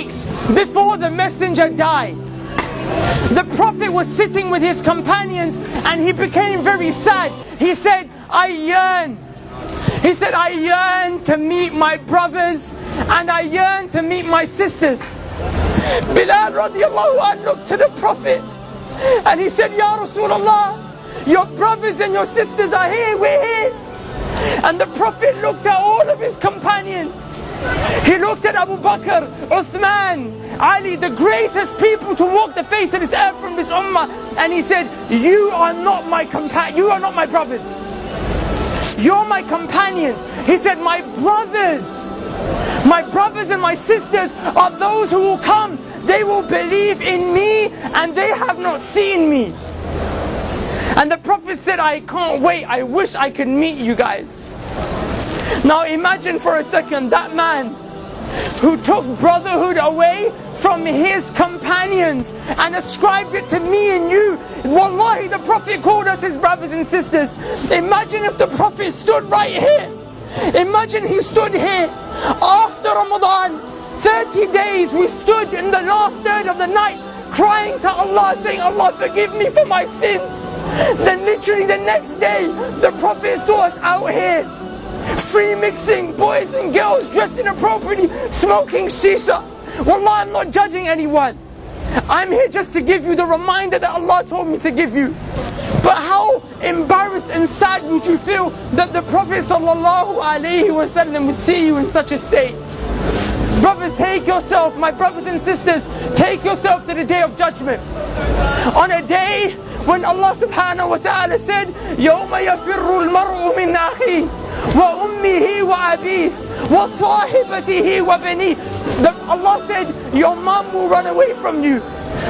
weeks before the messenger died, the Prophet was sitting with his companions and he became very sad. He said, I yearn to meet my brothers and I yearn to meet my sisters. Bilal radiallahu anh looked to the Prophet and he said, Ya Rasulullah, your brothers and your sisters are here, we're here. And the Prophet looked at all of his companions. He looked at Abu Bakr, Uthman, Ali, the greatest people to walk the face of this earth from this ummah, and he said, you are not my brothers. You're my companions. He said, my brothers and my sisters are those who will come. They will believe in me and they have not seen me. And the Prophet said, I can't wait. I wish I could meet you guys. Now imagine for a second that man who took brotherhood away from his companions and ascribed it to me and you. Wallahi, the Prophet called us his brothers and sisters. Imagine if the Prophet stood right here. Imagine he stood here after Ramadan. 30 days we stood in the last third of the night crying to Allah, saying, Allah forgive me for my sins. Then literally the next day the Prophet saw us out here free mixing, boys and girls dressed inappropriately, smoking shisha. Wallah, I'm not judging anyone. I'm here just to give you the reminder that Allah told me to give you. But how embarrassed and sad would you feel that the Prophet ﷺ would see you in such a state? Brothers, take yourself, my brothers and sisters, take yourself to the day of judgment. On a day when Allah subhanahu wa ta'ala said, يَوْمَ يَفِرُّ الْمَرْءُ مِنْ أَخِيهِ وَأُمِّهِ وَأَبِيهِ وَصَاحِبَتِهِ وَبَنِيهِ. Allah said, your mum will run away from you.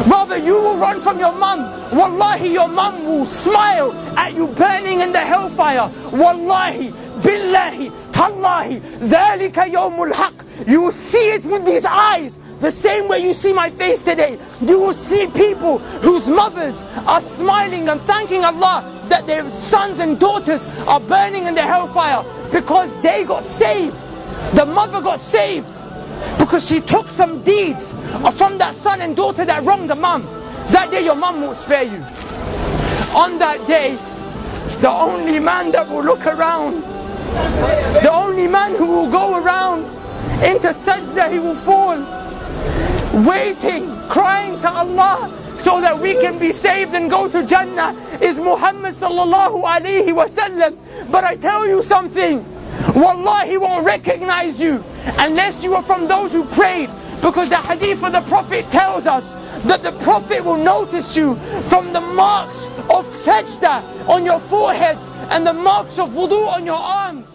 Rather, you will run from your mum. Wallahi, your mum will smile at you burning in the hellfire. Wallahi, billahi, tallahi, ذَلِكَ يَوْمُ الْحَقِّ. You will see it with these eyes. The same way you see my face today. You will see people whose mothers are smiling and thanking Allah that their sons and daughters are burning in the hellfire because they got saved. The mother got saved because she took some deeds from that son and daughter that wronged the mum. That day your mum will spare you. On that day, the only man that will look around, the only man who will go around into sajda, he will fall, waiting, crying to Allah so that we can be saved and go to Jannah, is Muhammad sallallahu alayhi wasallam. But I tell you something, Wallah, he won't recognize you unless you are from those who prayed, because the hadith of the Prophet tells us that the Prophet will notice you from the marks of sajda on your foreheads and the marks of wudu on your arms.